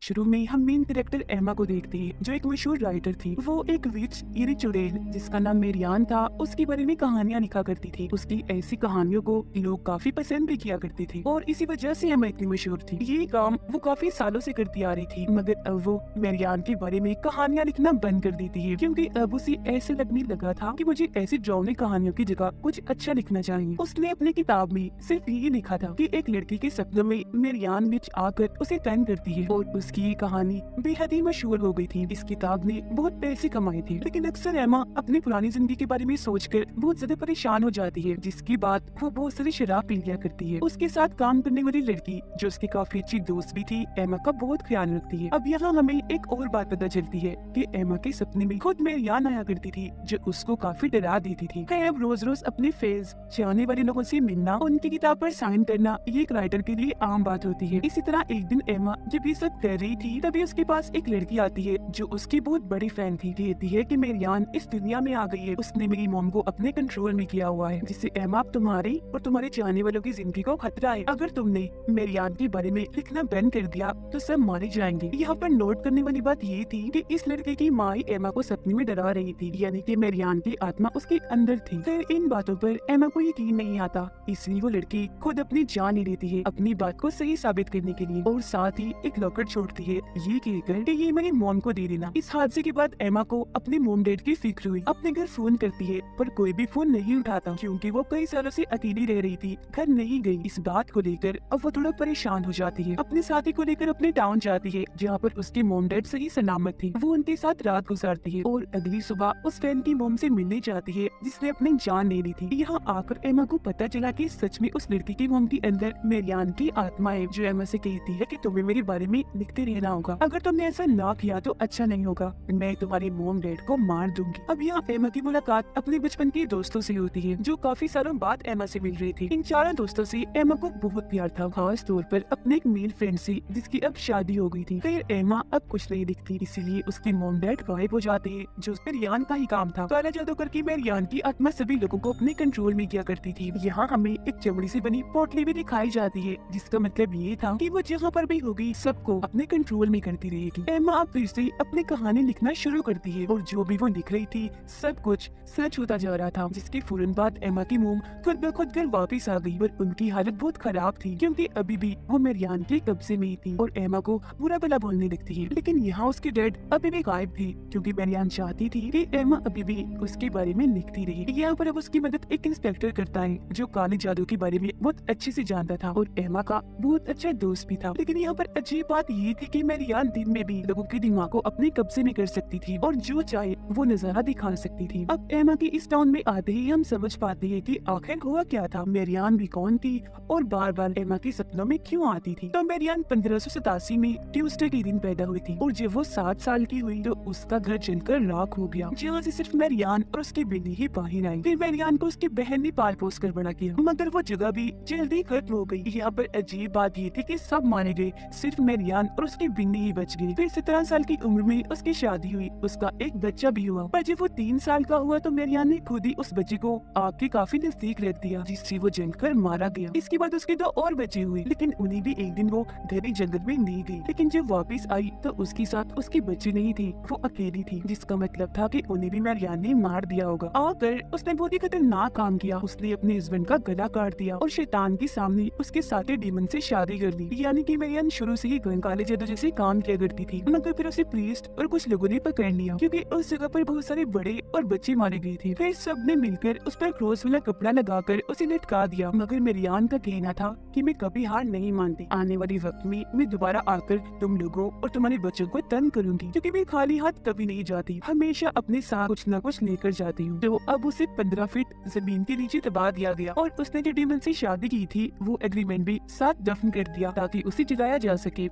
शुरू में हम मेन कैरेक्टर एमा को देखते हैं, जो एक मशहूर राइटर थी। वो एक विच यानी चुड़ैल जिसका नाम मेरियान था, उसके बारे में कहानियां लिखा करती थी। उसकी ऐसी कहानियों को लोग काफी पसंद भी किया करते थे और इसी वजह से एमा इतनी मशहूर थी। ये काम वो काफी सालों से करती आ रही थी, मगर अब वो मेरियान के बारे में कहानियां लिखना बंद कर देती है, क्योंकि अब उसे ऐसे लगने लगा था कि मुझे ऐसी डरावनी कहानियों की जगह कुछ अच्छा लिखना चाहिए। उसने अपनी किताब में सिर्फ यही लिखा था कि एक लड़की के सपनों में मेरियान विच आकर उसे तंग करती है और उसकी ये कहानी बेहद ही मशहूर हो गई थी। इस किताब ने बहुत पैसे कमाए थे, लेकिन अक्सर एमा अपनी पुरानी जिंदगी के बारे में सोचकर बहुत ज्यादा परेशान हो जाती है, जिसके बाद वो बहुत सारी शराब पी लिया करती है। उसके साथ काम करने वाली लड़की, जो उसकी काफी अच्छी दोस्त भी थी, एमा का बहुत ख्याल रखती है। अब यहाँ हमें एक और बात पता चलती है कि एमा के सपने में खुद मेरियान आया करती थी, जो उसको काफी डरा देती थी। अब रोज रोज अपने फेज चाहने वाले लोगों से मिलना, उनकी किताब पर साइन करना, ये एक राइटर के लिए आम बात होती है। इसी तरह एक दिन एमा जब ये सब कर रही थी, तभी उसके पास एक लड़की आती है जो उसकी बहुत बड़ी फैन थी। कहती है कि मेरियान इस दुनिया में आ गई है, उसने मेरी मॉम को अपने कंट्रोल में किया हुआ है, जिससे एमा तुम्हारी और तुम्हारे चाहने वालों की जिंदगी को खतरा है। अगर तुमने मेरियान के बारे में लिखना बंद कर दिया तो सब मारे जाएंगे। यहाँ पर नोट करने वाली बात ये थी कि इस लड़के की माँ एमा को सपने में डरा रही थी, यानी कि मेरियान की आत्मा उसके अंदर थी। फिर इन बातों पर एमा को यकीन नहीं आता, इसलिए वो लड़की खुद अपनी जान ही लेती है अपनी बात को सही साबित करने के लिए, और साथ ही एक लॉकेट छोड़ती है ये कहकर कि ये मेरी मॉम को दे देना। इस हादसे के बाद एमा को अपने मॉम डैड की फिक्र हुई। अपने घर फोन करती है पर कोई भी फोन नहीं उठाता, क्योंकि वो कई सालों से अकेली रह रही थी, घर नहीं गई। इस बात को लेकर अब वो थोड़ा परेशान हो जाती है। अपने साथी को लेकर अपने टाउन जाती है, जहाँ पर उसके मॉम डैड सही सलामत थे। वो उनके साथ रात गुजारती है और अगली सुबह उस फैन की मॉम से मिलने जाती है जिसने अपनी जान ले ली थी। यहाँ आकर एमा को पता चला कि सच में उस लड़की की मॉम के अंदर मेरियान की आत्मा है, जो एमा से कहती है कि तुम्हें मेरे बारे में लिखते रहना होगा। अगर तुमने ऐसा ना किया तो अच्छा नहीं होगा, मैं तुम्हारी मॉम डैड को मार दूंगी। अब यहाँ एमा की मुलाकात अपने बचपन के दोस्तों से होती है, जो काफी सालों बाद एमा से मिल रही थी। इन चारों दोस्तों से एमा को बहुत प्यार था, खास तौर पर अपने एक मेल फ्रेंड से जिसकी अब शादी हो गई थी। फिर एमा अब कुछ नहीं दिखती, इसीलिए उसके मॉम डैड गायब हो जाते हैं, जो मेरियान का ही काम था। काला जादू करके मेरियान की आत्मा सभी लोगों को अपने कंट्रोल में किया करती थी। यहाँ हमें एक चमड़ी से बनी पोटली भी दिखाई जाती है, जिसका मतलब ये था कि वो जहाँ पर भी होगी सबको अपने कंट्रोल में करती रहेगी। एमा अब फिर से अपनी कहानी लिखना शुरू करती है और जो भी वो लिख रही थी सब कुछ सच होता जा रहा था, जिसके फौरन बाद एमा की मोम खुद ब खुद घर वापस आ गई। पर उनकी हालत बहुत खराब थी, क्योंकि अभी भी वो मेरियान के कब्जे में थी और एमा को बुरा भला बोलने लगती है। लेकिन यहाँ उसके डैड अभी भी गायब थे, क्योंकि मेरियान चाहती थी कि एमा अभी भी उसके बारे में लिखती रही। यहाँ पर अब उसकी मदद एक इंस्पेक्टर करता है, जो काले जादू के बारे में बहुत अच्छे से जानता था और एमा का बहुत अच्छा दोस्त भी था। लेकिन यहाँ पर अजीब बात ये थी कि मेरियान दिन में भी लोगों के दिमाग को अपने कब्जे में कर सकती थी और जो चाहे वो नजारा दिखा सकती थी। अब एमा की इस टाउन में आते ही हम समझ पाते हैं कि आखिर हुआ क्या था, मेरियान भी कौन थी और बार बार एमा के सपनों में क्यों आती थी। तो मेरियान 1587 में ट्यूसडे के दिन पैदा हुई थी और जब वो 7 साल की हुई तो उसका घर जलकर राख हो गया, जहाँ से सिर्फ मेरियान और उसकी बिल्ली ही बाहर आई। फिर मेरियान को उसकी बहन ने पाल पोस कर बड़ा किया, मगर वो जगह भी जल्दी खत्म हो गई। यहाँ पर अजीब बात ये थी कि सब मारे गए, सिर्फ मेरियान और उसकी बिल्ली ही बच गई। फिर 17 साल की उम्र में उसकी शादी हुई, उसका एक बच्चा भी हुआ। पर जब वो 3 साल का हुआ तो मेरियान ने खुद ही उस बच्चे को आग के काफी नजदीक रख दिया, जिससे वो जलकर मारा गया। इसके बाद उसके 2 और बच्चे हुए, लेकिन उन्हें भी एक दिन वो घने जंगल में ले गई। लेकिन जब वापस आई तो उसके साथ उसके बच्चे नहीं थे, वो अकेली थी, जिसका मतलब था कि उन्हें भी मेरियान ने मार दिया होगा। आकर उसने बहुत ही खतरनाक काम किया, उसने अपने हस्बैंड का गला काट दिया और शैतान के सामने उसके साथी डीमन से शादी कर ली। यानी कि मेरियान शुरू से ही काले जादू जैसे काम किया करती थी, मगर फिर उसे प्रीस्ट और कुछ लोगों ने पकड़ लिया, क्योंकि उस जगह पर बहुत सारे बड़े और बच्चे मारे गए थे। फिर सबने मिलकर उस पर क्रॉस वाला कपड़ा लगाकर उसे लटका दिया। मगर मेरियान का कहना था कि मैं कभी हार नहीं मानती, आने वाले वक्त में मैं दोबारा आकर तुम लोगों और तुम्हारे बच्चों को तंग करूंगी, क्योंकि मैं खाली हाथ कभी नहीं जाती, हमेशा अपने साथ कुछ न कुछ लेकर जाती हूँ। तो अब उसे 15 फीट जमीन के नीचे दबा दिया गया और उसने जो डीमन से शादी की थी वो एग्रीमेंट भी साथ दफन कर दिया, ताकि उसे जलाया जा सके।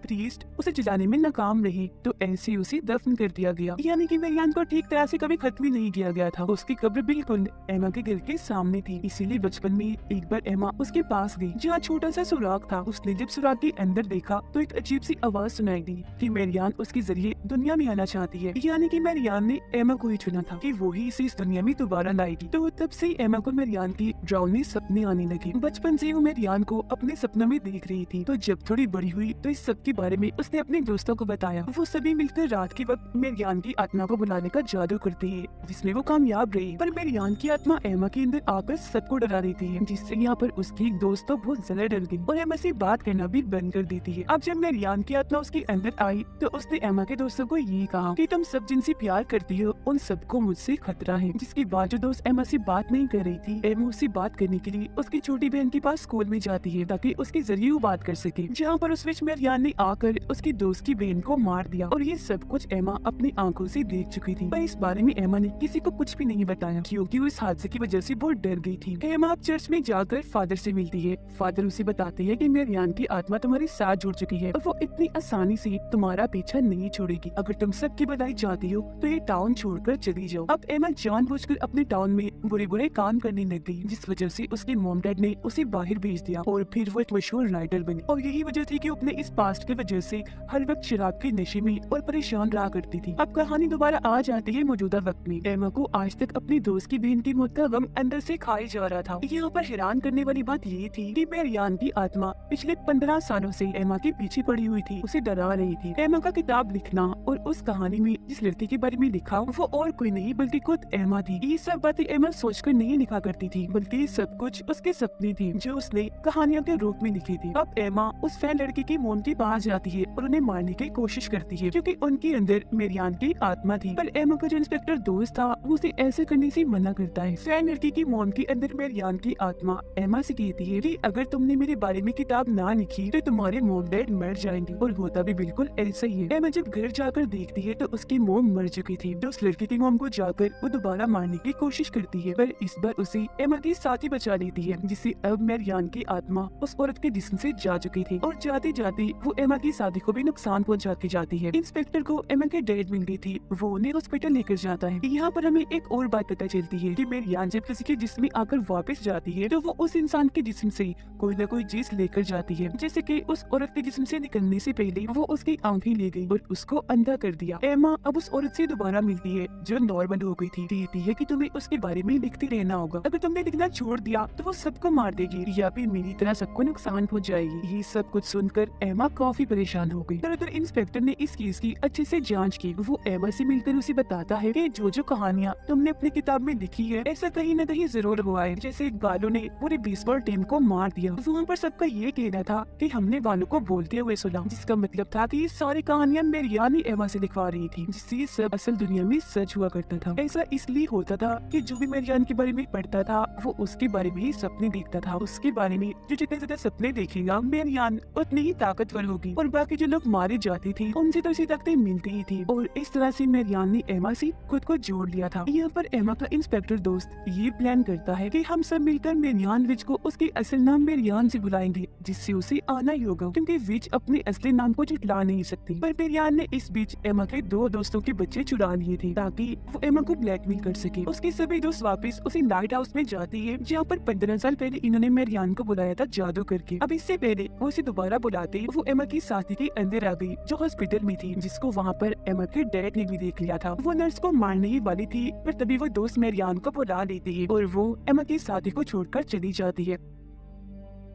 प्रीस्ट उसे जलाने में नाकाम रही तो ऐसे उसे दफन कर दिया गया। यानी कि मेरियान को ठीक तरह से कभी खत्म ही नहीं किया गया था। उसकी कब्र बिल्कुल एमा के घर के सामने थी, इसीलिए बचपन में एक बार एमा उसके पास गई, जहाँ छोटा सा सुराग था। उसने जब सुराग के अंदर देखा तो एक अजीब सी आवाज सुनाई दी कि मेरियान उसके जरिए दुनिया में आना चाहती है। यानी कि मेरियान ने एमा को ही चुना था कि वो ही इसे इस दुनिया में दोबारा लाएगी। तो तब से एमा को मेरियान की डरावनी सपने आने लगे। बचपन से वो मेरियान को अपने सपनों में देख रही थी, तो जब थोड़ी बड़ी हुई तो इस सब जिसके बारे में उसने अपने दोस्तों को बताया। वो सभी मिलकर रात के वक्त मेरियान की आत्मा को बुलाने का जादू करते हैं, जिसमें वो कामयाब रही। पर मेरियान की आत्मा एमा के अंदर आकर सबको डरा देती है, जिससे यहाँ पर उसकी एक दोस्त तो बहुत ज्यादा डर गई और एमा से बात करना भी बंद कर देती है। अब जब मेरियान की आत्मा उसके अंदर आई तो उसने एमा के दोस्तों को ये कहा कि तुम सब जिनसे प्यार करती हो उन सबको मुझसे खतरा है। जिसके बाद जो दोस्त एमा से बात नहीं कर रही थी, एमा उससे बात करने के लिए उसकी छोटी बहन के पास स्कूल में जाती है ताकि उसके जरिए वो बात कर सके, जहाँ पर उस बीच मेरियान ने आकर उसकी दोस्त की बहन को मार दिया। और ये सब कुछ एमा अपनी आंखों से देख चुकी थी, पर इस बारे में एमा ने किसी को कुछ भी नहीं बताया क्योंकि वो इस हादसे की वजह से बहुत डर गई थी। एमा अब चर्च में जाकर फादर से मिलती है। फादर उसे बताते हैं कि मेरियान की आत्मा तुम्हारे साथ जुड़ चुकी है और वो इतनी आसानी से तुम्हारा पीछा नहीं छोड़ेगी। अगर तुम सबकी बधाई चाहती हो तो ये टाउन छोड़कर चली जाओ। अब एमा जानबूझकर अपने टाउन में बुरे बुरे काम करने लग गई, जिस वजह से उसके मॉम डैड ने उसे बाहर भेज दिया और फिर वो एक मशहूर राइटर बनी। और यही वजह थी कि अपने इस पास्ट की वजह से हर वक्त शराब के नशे में और परेशान रहा करती थी। अब कहानी दोबारा आ जाती है मौजूदा वक्त में। एमा को आज तक अपनी दोस्त की बहन की मौत का गम अंदर से खाए जा रहा था। यहाँ पर हैरान करने वाली बात ये थी कि मेरियान की आत्मा पिछले 15 सालों से एमा के पीछे पड़ी हुई थी, उसे डरा रही थी। एमा का किताब लिखना और उस कहानी में जिस लड़की के बारे में लिखा वो और कोई नहीं बल्कि खुद एमा थी। ये सब बातें एमा सोचकर नहीं लिखा करती थी, बल्कि ये सब कुछ उसके सपने थे जो उसने कहानियों के रूप में लिखी थी। अब एमा उस फैन लड़की की मोम के पास जाती है और उन्हें मारने की कोशिश करती है क्योंकि उनके अंदर मेरियान की आत्मा थी। पर एमा का जो इंस्पेक्टर दोस्त था वो उसे ऐसे करने से मना करता है। फैन लड़की की मोम के अंदर मेरियान की आत्मा एमा से कहती है कि अगर तुमने मेरे बारे में किताब ना लिखी तो तुम्हारे मोम डैड मर जाएंगे। और होता भी बिल्कुल ऐसा ही है। एमा जब घर जाकर देखती है तो उसकी मोम मर चुकी थी। तो उस लड़की की मोम को जाकर वो दोबारा मारने की कोशिश करती है, पर इस बार उसे एमा की साथी बचा लेती है, जिससे अब मेरियान की आत्मा उस औरत के जिस्म से जा चुकी थी और जाते जाते वो एमा की साथी को भी नुकसान पहुंचा के जाती है। इंस्पेक्टर को एमा के डैड मिल गई थी, वो उन्हें हॉस्पिटल लेकर जाता है। यहाँ पर हमें एक और बात पता चलती है कि मेरियान जब किसी के जिस्म में आकर वापस जाती है तो वो उस इंसान के जिस्म से कोई न कोई चीज लेकर जाती है। जैसे कि उस औरत के जिस्म से निकलने से पहले वो उसकी आंखें ले गई और उसको अंधा कर दिया। एमा अब उस औरत से दोबारा मिलती है जो नॉर्मल हो गई थी। कहती है कि तुम्हें उसके बारे में लिखते रहना होगा, अगर तुमने लिखना छोड़ दिया तो वो सबको मार देगी या फिर मेरी तरह सबको नुकसान पहुंच जाएगी। ये सब कुछ सुनकर एमा काफी परेशान हो गई। दरअसल इंस्पेक्टर ने इस केस की अच्छे से जांच की। वो एमा से मिलकर उसे बताता है कि जो कहानियाँ तुमने अपनी किताब में लिखी है ऐसा कहीं न कहीं जरूर हुआ है। जैसे बालू ने पूरे बेसबॉल टीम को मार दिया, वहाँ पर सबका ये कहना था कि हमने बालू को बोलते हुए सुना, जिसका मतलब था कि ये सारी कहानियाँ मेरियान ही एमा से लिखवा रही थी, जिससे ये सब असल दुनिया में सच हुआ करता था। ऐसा इसलिए होता था कि जो भी मेरियान के बारे में पढ़ता था वो उसके बारे में ही सपने देखता था। उसके बारे में जो जितने ज्यादा सपने देखेगा मेरियान उतनी ही ताकतवर होगी और बाकी जो लोग मारे जाते थे उनसे तो इसी ताकतें मिलती ही थी। और इस तरह से मेरियान ने एमा से खुद को जोड़ लिया था। यहाँ पर एमा का इंस्पेक्टर दोस्त ये प्लान करता है कि हम सब मिलकर मेरियान विच को उसके असल नाम मेरियान से बुलाएंगे, जिससे उसे आना ही होगा क्योंकि विच अपने असली नाम को झुठला नहीं सकती। पर मेरियान ने इस बीच एमा के 2 दोस्तों के बच्चे चुरा लिए थे ताकि वो एमा को ब्लैकमेल कर सके। उसके सभी दोस्त वापस उसी लाइट हाउस में जाती है जहाँ पर 15 साल पहले इन्होंने मेरियान को बुलाया था जादू करके। अब इससे पहले वो उसे दोबारा बुलाते वो एमा की साथी के अंदर आ गई जो हॉस्पिटल में थी, जिसको वहाँ पर एमा के डैड ने भी देख लिया था। वो नर्स को मारने ही वाली थी पर तभी वो दोस्त मेरियान को बुला लेती है और वो एमा की साथी को छोड़कर चली जाती है।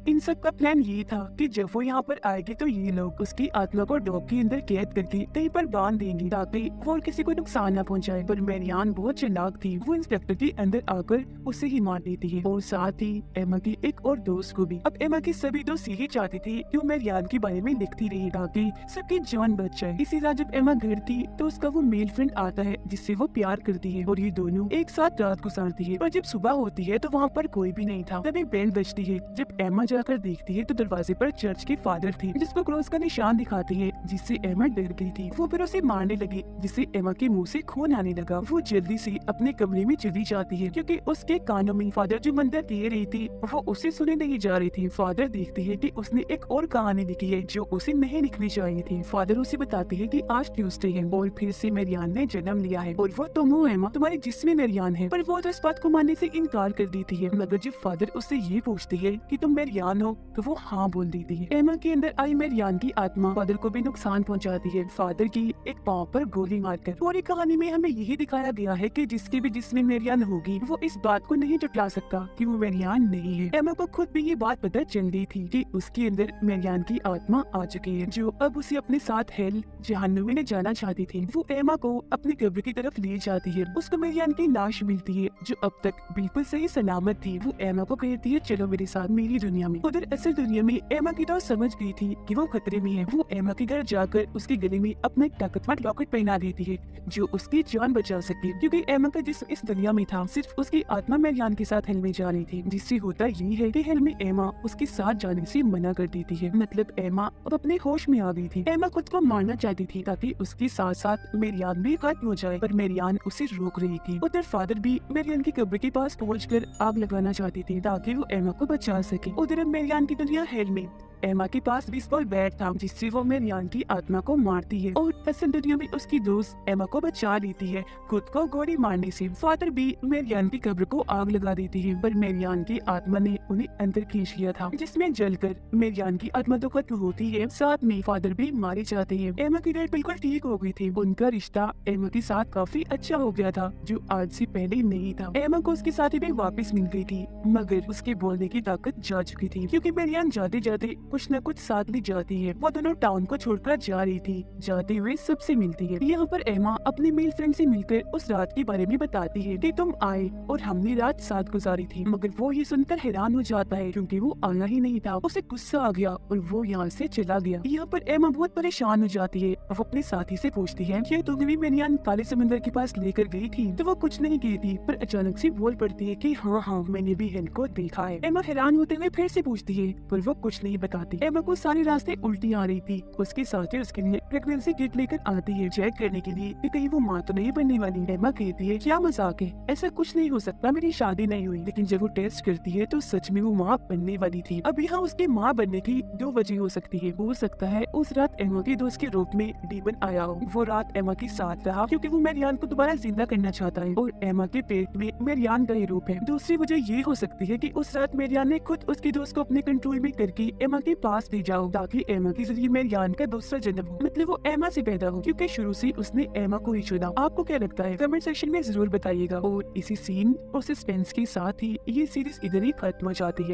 इन सब का प्लान ये था कि जब वो यहाँ पर आएगी तो ये लोग उसकी आत्मा को डॉग के अंदर कैद करके कहीं पर बांध देंगे ताकि वो और किसी को नुकसान न पहुंचाए। पर मेरियान बहुत चालाक थी, वो इंस्पेक्टर के अंदर आकर उसे ही मार देती है और साथ ही एमा की एक और दोस्त को भी। अब एमा के सभी दोस्त यही चाहते थे कि वो मेरियान के बारे में लिखती रही ताकि सबकी जान बच जाए। इसी रात जब एमा घर थी तो उसका वो मेल फ्रेंड आता है जिससे वो प्यार करती है और ये दोनों एक साथ रात गुजारती है। पर जब सुबह होती है तो वहाँ पर कोई भी नहीं था। तभी बेल बजती है। जब एमा जाकर देखती है तो दरवाजे पर चर्च के फादर थे जिसको क्रॉस का निशान दिखाते हैं, जिससे एमा डर गई थी। वो फिर उसे मारने लगी जिससे एमा के मुंह से खून आने लगा। वो जल्दी से अपने कमरे में चली जाती है क्योंकि उसके कानों में फादर जो मंदिर दे रही थी वो उसे सुने नहीं जा रही थी। फादर देखती है कि उसने एक और कहानी लिखी है जो उसे नहीं लिखनी चाहिए थी। फादर उसे बताते हैं कि आज ट्यूसडे है और फिर से मेरियान ने जन्म लिया है और वो तुम हो एमा, तुम्हारे जिस्म में मेरियान है। पर वो तो इस बात को मानने से इनकार कर देती है। मगर जब फादर उससे ये पूछती है कि तुम मेरियान मेरियान हो, तो वो हाँ बोल देती है। एमा के अंदर आई मेरियान की आत्मा फादर को भी नुकसान पहुंचाती है, फादर की एक पाँव पर गोली मारकर। पूरी कहानी में हमें यही दिखाया गया है कि जिसके भी जिसमें मेरियान होगी, वो इस बात को नहीं जुटला सकता कि वो मेरियान नहीं है। एमा को खुद भी ये बात पता चल गई थी कि उसके अंदर मेरियान की आत्मा आ चुकी है, जो अब उसे अपने साथ हेल जहन्नुम में जाना चाहती थी। वो एमा को अपनी कब्र की तरफ ले जाती है। उसको मेरियान की लाश मिलती है, जो अब तक बिल्कुल सही सलामत थी। वो एमा को कहती है, चलो मेरे साथ मेरी दुनिया में। उधर असल दुनिया में एमा की तो समझ गई थी कि वो खतरे में है। वो एमा के घर जाकर उसके गले में अपना एक ताकतवर लॉकेट पहना देती है, जो उसकी जान बचा सके, क्योंकि एमा का जिस्म इस दुनिया में था, सिर्फ उसकी आत्मा मेरियान के साथ हेल में जा रही थी। जिससे होता ये है कि हेल में एमा उसके साथ जाने से मना कर देती है। मतलब एमा अब अपने होश में आ गई थी। एमा खुद को मारना चाहती थी ताकि उसके साथ साथ मेरियान भी खत्म हो जाए, पर मेरियान उसे रोक रही थी। उधर फादर भी मेरियान की कब्र के पास पहुंचकर आग लगाना चाहती थी ताकि वो एमा को बचा सके। उधर अब मेरियान की दुनिया हेल में एमा के पास बेसबॉल बैट था, जिससे वो मेरियान की आत्मा को मारती है और असल दुनिया में उसकी दोस्त एमा को बचा लेती है खुद को गोली मारने से। फादर भी मेरियान की कब्र को आग लगा देती है, पर मेरियान की आत्मा ने उन्हें अंदर खींच लिया था, जिसमें जलकर मेरियान की आत्मा तो खत्म होती है, साथ में फादर भी मारे जाते हैं। एमा की डेट बिल्कुल ठीक हो गई थी। उनका रिश्ता एमा के साथ काफी अच्छा हो गया था, जो आज से पहले नहीं था। एमा को उसके साथी भी वापस मिल गई थी, मगर उसके बोलने की ताकत जा चुकी थी, क्योंकि मेरियान जाते जाते कुछ न कुछ साथ ले जाती है। वो दोनों टाउन को छोड़कर जा रही थी। जाते हुए सबसे मिलती है। यहाँ पर एमा अपने मेल फ्रेंड से मिलकर उस रात के बारे में बताती है कि तुम आए और हमने रात साथ गुजारी थी। मगर वो ये सुनकर हैरान हो जाता है, क्योंकि वो आना ही नहीं था। उसे गुस्सा आ गया और वो यहाँ से चला गया। यहाँ पर एमा बहुत परेशान हो जाती है। वो अपने साथी से पूछती है कि तुम्हें भी मेरियान काले समंदर के पास लेकर गई थी? तो वो कुछ नहीं कहती, पर अचानक से बोल पड़ती है कि हाँ, मैंने भी हेल को देखा है। एमा हैरान होते हुए फिर से पूछती है, पर वो कुछ नहीं बताती। एमा को सारे रास्ते उल्टी आ रही थी। उसके साथ ही उसके लिए प्रेगनेंसी किट लेकर आती है, चेक करने के लिए कि कहीं वो माँ तो नहीं बनने वाली। एमा कहती है, क्या मजाक है, ऐसा कुछ नहीं हो सकता, मेरी शादी नहीं हुई। लेकिन जब वो टेस्ट करती है तो सच में वो माँ बनने वाली थी। अब यहाँ उसकी माँ बनने की दो वजह हो सकती है। हो सकता है उस रात एमा के दोस्त के रूप में डीमन आया हो। वो रात एमा के साथ रहा क्योंकि वो मेरियान को दोबारा जिंदा करना चाहता है और एमा के पेट में मेरियान का ही रूप है। दूसरी वजह ये हो सकती है कि उस रात मेरियान ने खुद उसके दोस्त को अपने कंट्रोल में करके एमा के पास ले जाओ, ताकि एमा के जरिए मेरियान का दूसरा जन्म हो। मतलब वो एमा से पैदा हो, क्योंकि शुरू से उसने एमा को ही चुना। आपको क्या लगता है, कमेंट सेक्शन में जरूर बताइएगा। और इसी सीन और सस्पेंस के साथ ही ये सीरीज इधर ही खत्म हो जाती है।